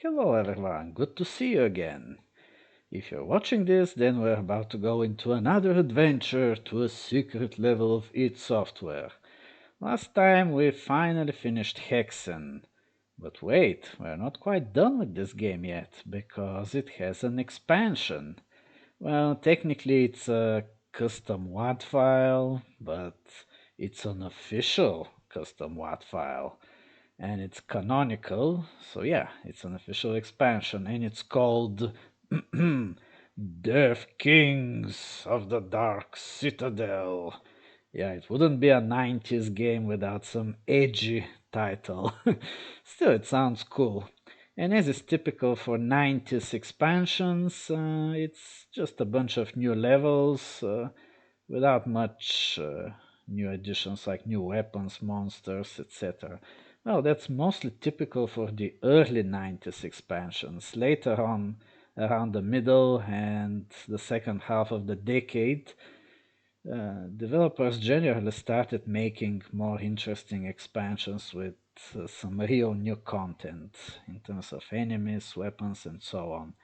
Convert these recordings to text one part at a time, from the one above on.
Hello everyone, good to see you again. If you're watching this, then we're about to go into another adventure to a secret level of id Software. Last time we finally finished Hexen. But wait, we're not quite done with this game yet, because it has an expansion. Well, technically it's a custom WAD file, but it's an official custom WAD file and it's canonical. So yeah, it's an official expansion, and it's called Deathkings of the Dark Citadel. Yeah, it wouldn't be a 90s game without some edgy title. Still, it sounds cool. And as is typical for 90s expansions, it's just a bunch of new levels without much new additions like new weapons, monsters, etc. Well, that's mostly typical for the early 90s expansions. Later on, around the middle and the second half of the decade, developers generally started making more interesting expansions with some real new content in terms of enemies, weapons, and so on.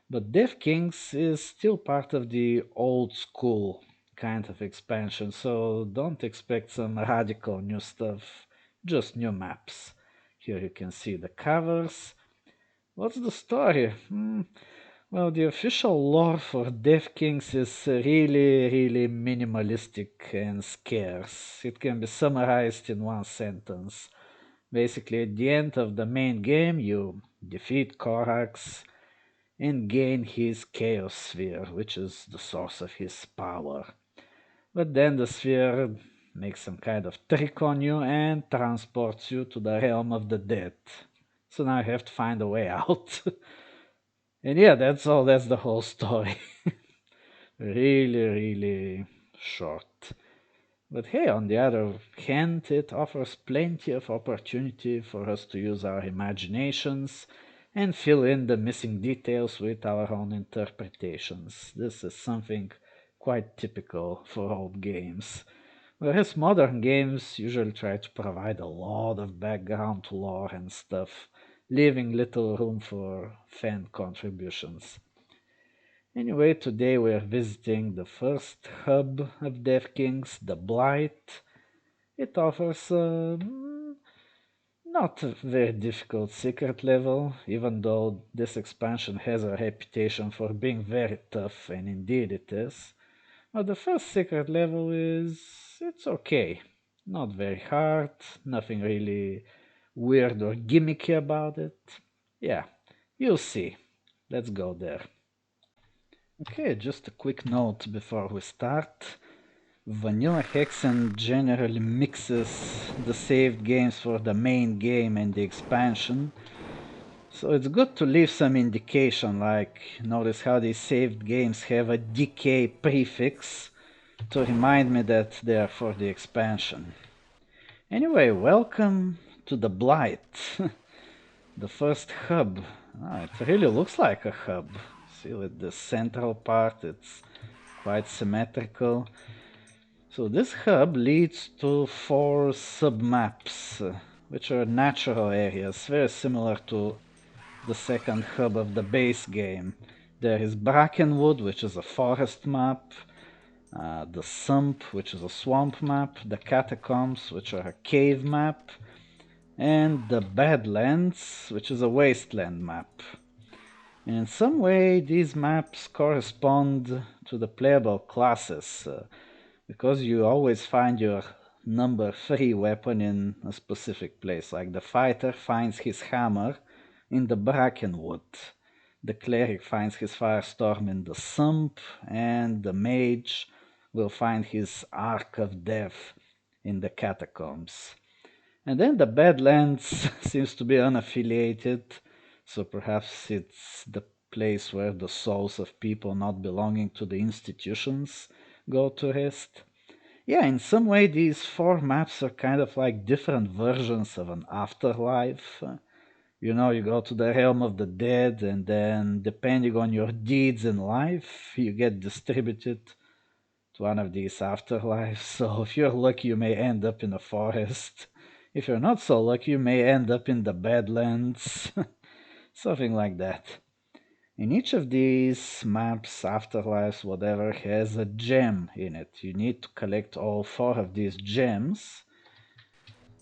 But Deathkings is still part of the old school kind of expansion, so don't expect some radical new stuff, just new maps. Here you can see the covers. What's the story? Well, the official lore for Deathkings is really minimalistic and scarce. It can be summarized in one sentence. Basically, at the end of the main game, you defeat Korax and gain his Chaos Sphere, which is the source of his power. But then the sphere makes some kind of trick on you and transports you to the realm of the dead. So now you have to find a way out. And yeah, that's all, that's the whole story. Really short. But hey, on the other hand, it offers plenty of opportunity for us to use our imaginations and fill in the missing details with our own interpretations. This is something quite typical for old games. Whereas modern games usually try to provide a lot of background lore and stuff, leaving little room for fan contributions. Anyway, today we are visiting the first hub of Deathkings, the Blight. It offers a not a very difficult secret level, even though this expansion has a reputation for being very tough, and indeed it is. But the first secret level it's okay. Not very hard, nothing really weird or gimmicky about it. Yeah, you'll see. Let's go there. Okay, just a quick note before we start. Vanilla Hexen generally mixes the saved games for the main game and the expansion, so it's good to leave some indication, like notice how these saved games have a decay prefix to remind me that they are for the expansion. Anyway, welcome to the Blight, the first hub. It really looks like a hub. See, with the central part, it's quite symmetrical. So this hub leads to 4 submaps, which are natural areas, very similar to the second hub of the base game. There is Brackenwood, which is a forest map, the Sump, which is a swamp map, the Catacombs, which are a cave map, and the Badlands, which is a wasteland map. And in some way, these maps correspond to the playable classes, because you always find your number 3 weapon in a specific place. Like the fighter finds his hammer in the Brackenwood, the cleric finds his firestorm in the Sump, and the mage will find his Arc of Death in the Catacombs. And then the Badlands seems to be unaffiliated, so perhaps it's the place where the souls of people not belonging to the institutions go to rest. Yeah, in some way, these 4 maps are kind of like different versions of an afterlife. You go to the realm of the dead, and then, depending on your deeds in life, you get distributed to one of these afterlives. So, if you're lucky, you may end up in a forest. If you're not so lucky, you may end up in the Badlands. Something like that. In each of these maps, afterlives, whatever, has a gem in it. You need to collect all 4 of these gems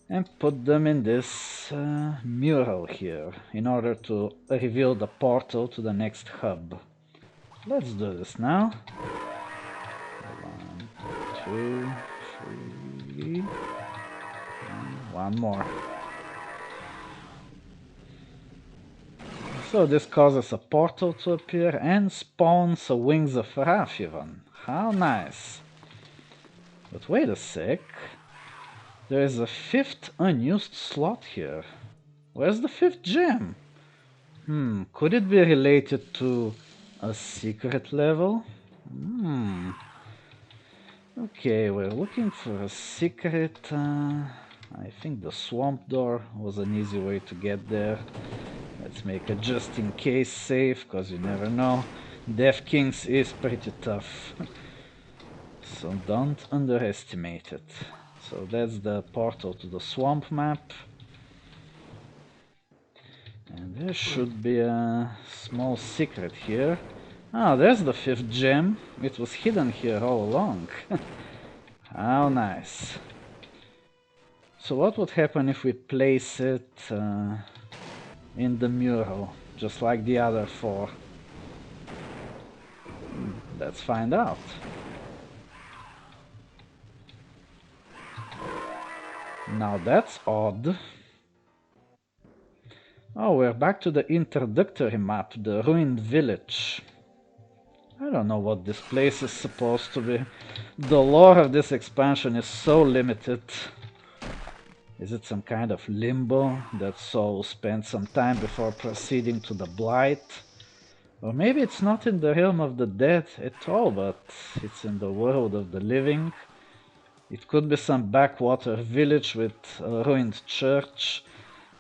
and put them in this mural here in order to reveal the portal to the next hub. Let's do this now. 1, 2, 3, and 1 more. So this causes a portal to appear and spawns a Wings of Wrath even. How nice. But wait a sec. There is a 5th unused slot here. Where's the 5th gem? Could it be related to a secret level? Okay, we're looking for a secret. I think the swamp door was an easy way to get there. Let's make a just in case save, cause you never know. Deathkings is pretty tough. So don't underestimate it. So that's the portal to the swamp map. And there should be a small secret here. Ah, there's the 5th gem. It was hidden here all along. How nice. So what would happen if we place it in the mural, just like the other 4? Let's find out. Now that's odd. Oh, we're back to the introductory map, the ruined village. I don't know what this place is supposed to be. The lore of this expansion is so limited. Is it some kind of limbo that souls spend some time before proceeding to the Blight? Or maybe it's not in the realm of the dead at all, but it's in the world of the living. It could be some backwater village with a ruined church,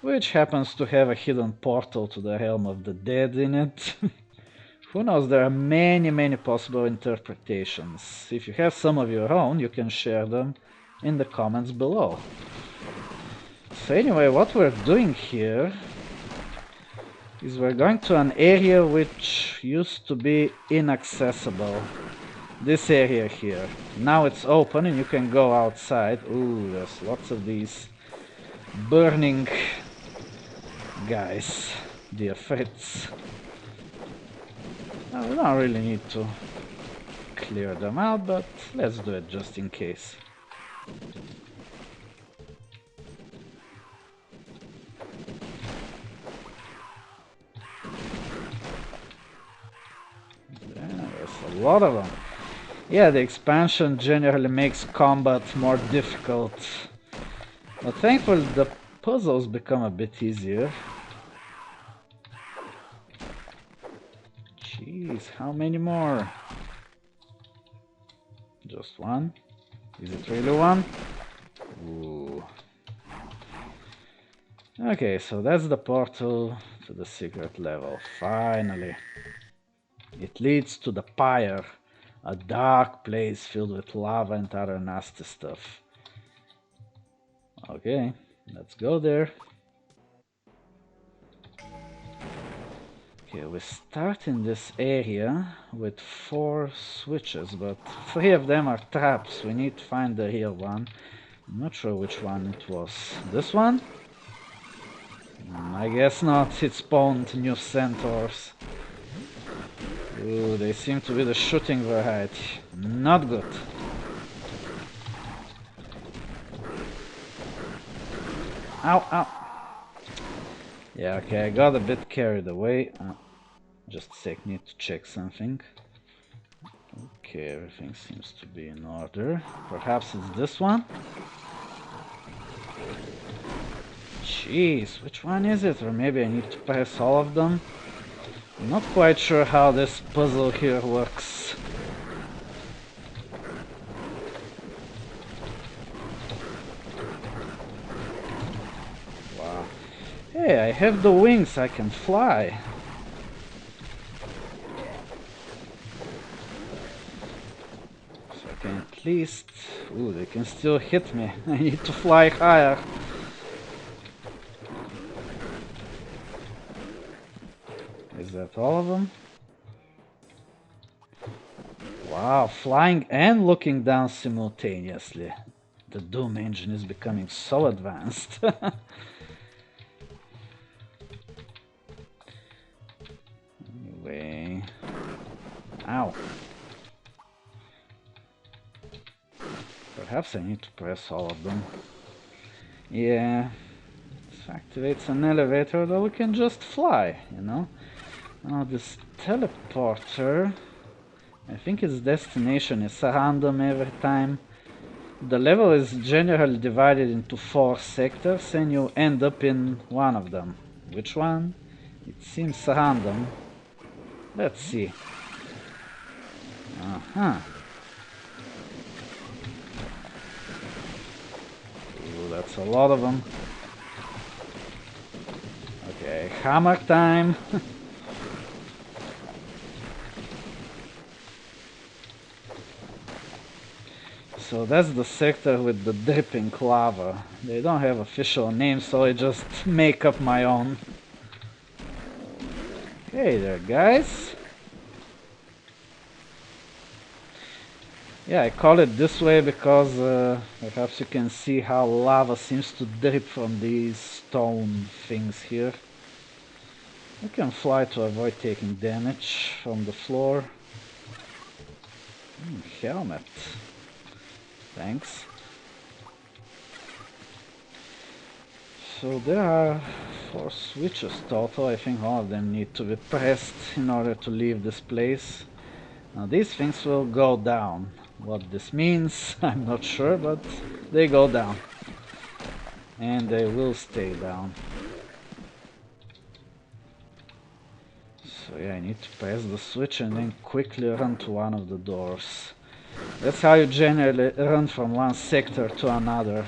which happens to have a hidden portal to the realm of the dead in it. Who knows, there are many possible interpretations. If you have some of your own, you can share them in the comments below. So anyway, what we're doing here is we're going to an area which used to be inaccessible. This area here. Now it's open and you can go outside. Ooh, there's lots of these burning guys. The Fritz. Now, we don't really need to clear them out, but let's do it just in case. A lot of them. Yeah, the expansion generally makes combat more difficult. But thankfully the puzzles become a bit easier. Jeez, how many more? Just one? Is it really one? Ooh. Okay, so that's the portal to the secret level. Finally. It leads to the Pyre, a dark place filled with lava and other nasty stuff. Okay, let's go there. Okay, we start in this area with 4 switches, but 3 of them are traps. We need to find the real one. I'm not sure which one it was. This one? I guess not. It spawned new centaurs. Ooh, they seem to be the shooting variety. Not good. Ow, ow. Yeah, okay, I got a bit carried away. Just a sec, need to check something. Okay, everything seems to be in order. Perhaps it's this one? Jeez, which one is it? Or maybe I need to press all of them? I'm not quite sure how this puzzle here works. Wow. Hey, I have the wings, I can fly. So I can at least... Ooh, they can still hit me. I need to fly higher. Is that all of them? Wow, flying and looking down simultaneously. The Doom engine is becoming so advanced. Anyway. Ow. Perhaps I need to press all of them. Yeah. This activates an elevator that we can just fly, you know? Now this teleporter, I think its destination is random every time. The level is generally divided into 4 sectors and you end up in one of them. Which one? It seems random. Let's see. Uh-huh. Ooh, that's a lot of them. Okay, hammer time. So that's the sector with the dripping lava. They don't have official names, so I just make up my own. Hey there, guys. Yeah, I call it this way because perhaps you can see how lava seems to drip from these stone things here. You can fly to avoid taking damage from the floor. Helmet. Thanks. So there are 4 switches total. I think all of them need to be pressed in order to leave this place. Now these things will go down. What this means, I'm not sure, but they go down. And they will stay down. So yeah, I need to press the switch and then quickly run to one of the doors. That's how you generally run from one sector to another.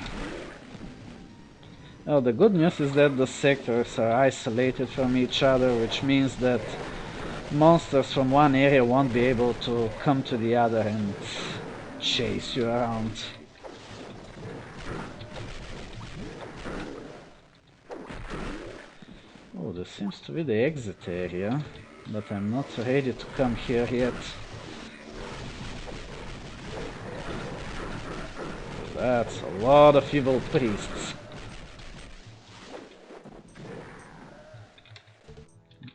Well, the good news is that the sectors are isolated from each other, which means that monsters from one area won't be able to come to the other and chase you around. Oh, this seems to be the exit area, but I'm not ready to come here yet. That's a lot of evil priests.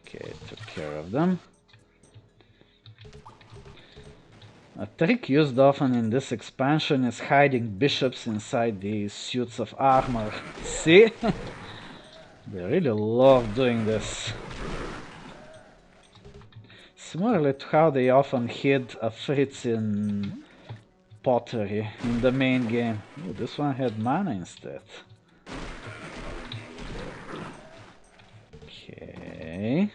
Okay, took care of them. A trick used often in this expansion is hiding bishops inside these suits of armor. See? They really love doing this. Similarly to how they often hid a Fritz in pottery in the main game. Ooh, this one had mana instead. Okay.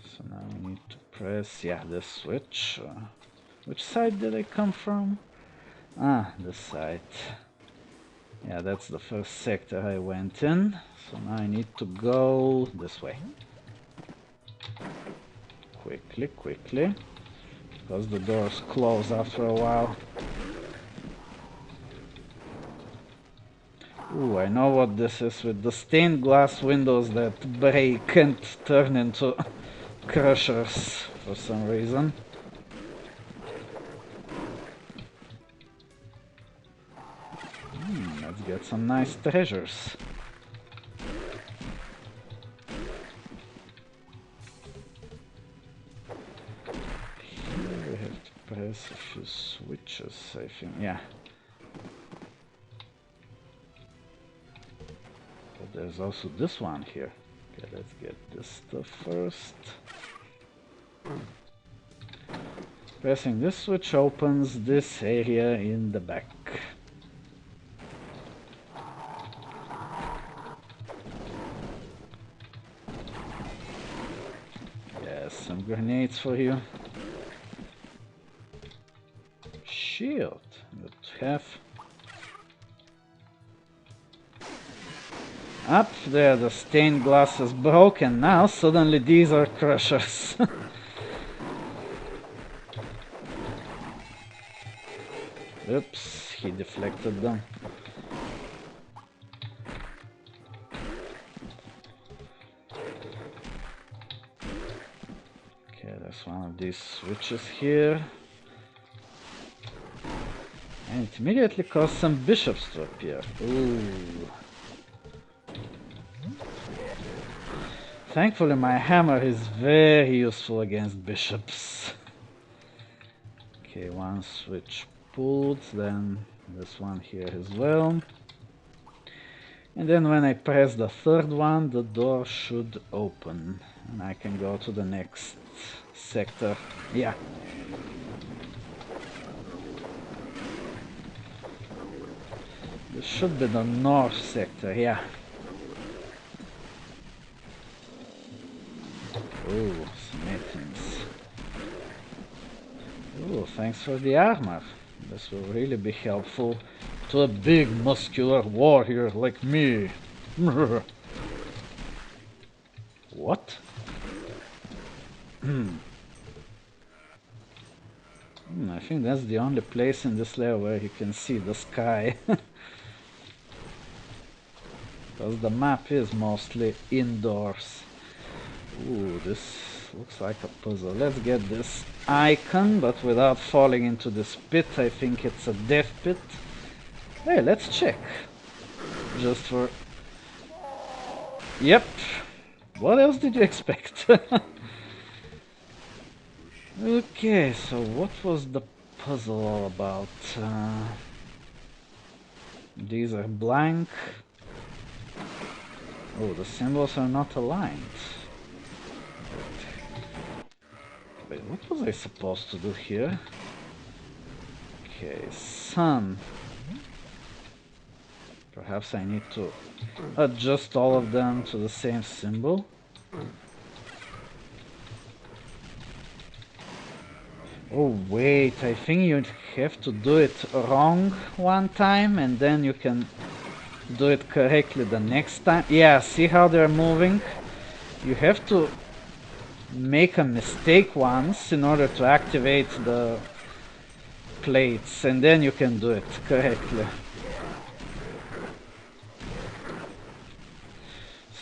So now we need to press, yeah, this switch. Which side did I come from? Ah, this side. Yeah, that's the first sector I went in. So now I need to go this way. Quickly, quickly. Because the doors close after a while. Ooh, I know what this is with the stained glass windows that break and turn into crushers for some reason. Let's get some nice treasures. Here we have to press a few switches, I think. Yeah. But there's also this one here. Okay, let's get this stuff first. Pressing this switch opens this area in the back. Yes, some grenades for you. Shield. Good to have. Up there, the stained glass is broken. Now suddenly these are crushers. Oops, he deflected them. There's one of these switches here. And it immediately caused some bishops to appear. Ooh. Thankfully my hammer is very useful against bishops. Okay, one switch pulled, then this one here as well. And then when I press the third one, the door should open. And I can go to the next sector. Yeah. This should be the north sector, yeah. Ooh, smithings. Ooh, thanks for the armor. This will really be helpful to a big muscular warrior like me. What? I think that's the only place in this layer where you can see the sky. Because the map is mostly indoors. Ooh, this looks like a puzzle. Let's get this icon, but without falling into this pit. I think it's a death pit. Hey, let's check. Just for... Yep. What else did you expect? Okay, so what was the puzzle all about? These are blank. Oh, the symbols are not aligned. Wait, what was I supposed to do here? Okay, sun. Perhaps I need to adjust all of them to the same symbol. Oh wait, I think you have to do it wrong one time and then you can do it correctly the next time. Yeah, see how they're moving? You have to make a mistake once in order to activate the plates and then you can do it correctly.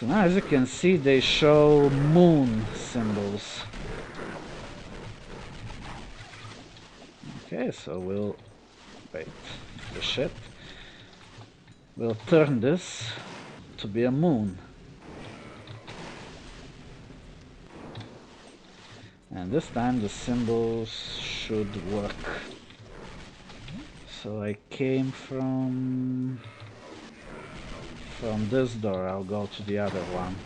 So now as you can see they show moon symbols. Okay, so we'll wait, the shit. We'll turn this to be a moon. And this time the symbols should work. So I came from this door, I'll go to the other one.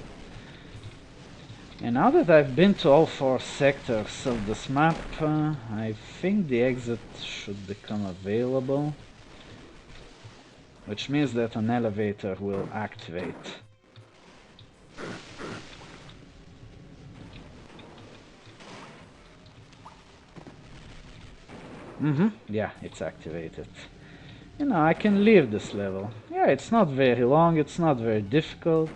And now that I've been to all 4 sectors of this map, I think the exit should become available. Which means that an elevator will activate. Yeah, it's activated. You know, I can leave this level. Yeah, it's not very long, it's not very difficult.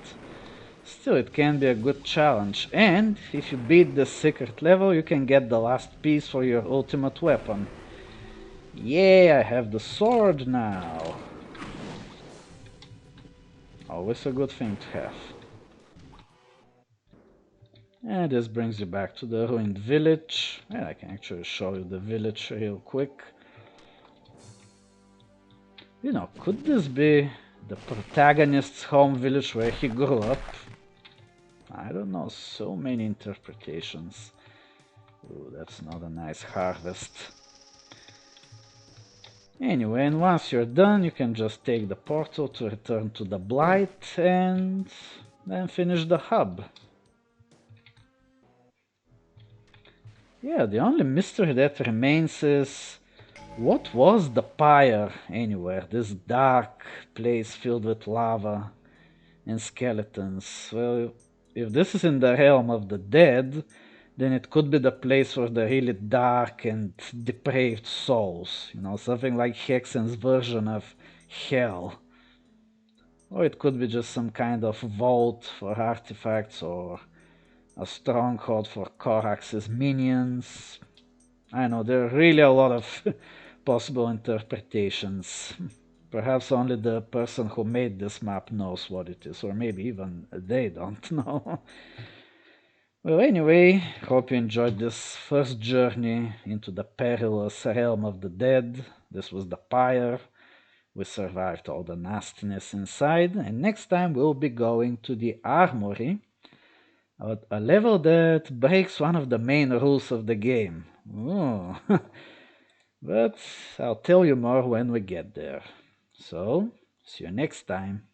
Still, it can be a good challenge. And if you beat the secret level, you can get the last piece for your ultimate weapon. Yeah, I have the sword now. Always a good thing to have. And this brings you back to the ruined village. And I can actually show you the village real quick. You know, could this be the protagonist's home village where he grew up? I don't know, so many interpretations. Ooh, that's not a nice harvest. Anyway, and once you're done, you can just take the portal to return to the Blight and then finish the hub. Yeah, the only mystery that remains is what was the Pyre anywhere? This dark place filled with lava and skeletons. Well, if this is in the realm of the dead, then it could be the place for the really dark and depraved souls. You know, something like Hexen's version of hell. Or it could be just some kind of vault for artifacts or a stronghold for Korax's minions. I know, there are really a lot of possible interpretations. Perhaps only the person who made this map knows what it is, or maybe even they don't know. Well, anyway, hope you enjoyed this first journey into the perilous realm of the dead. This was the Pyre. We survived all the nastiness inside, and next time we'll be going to the Armory, a level that breaks one of the main rules of the game. Ooh. But I'll tell you more when we get there. So, see you next time.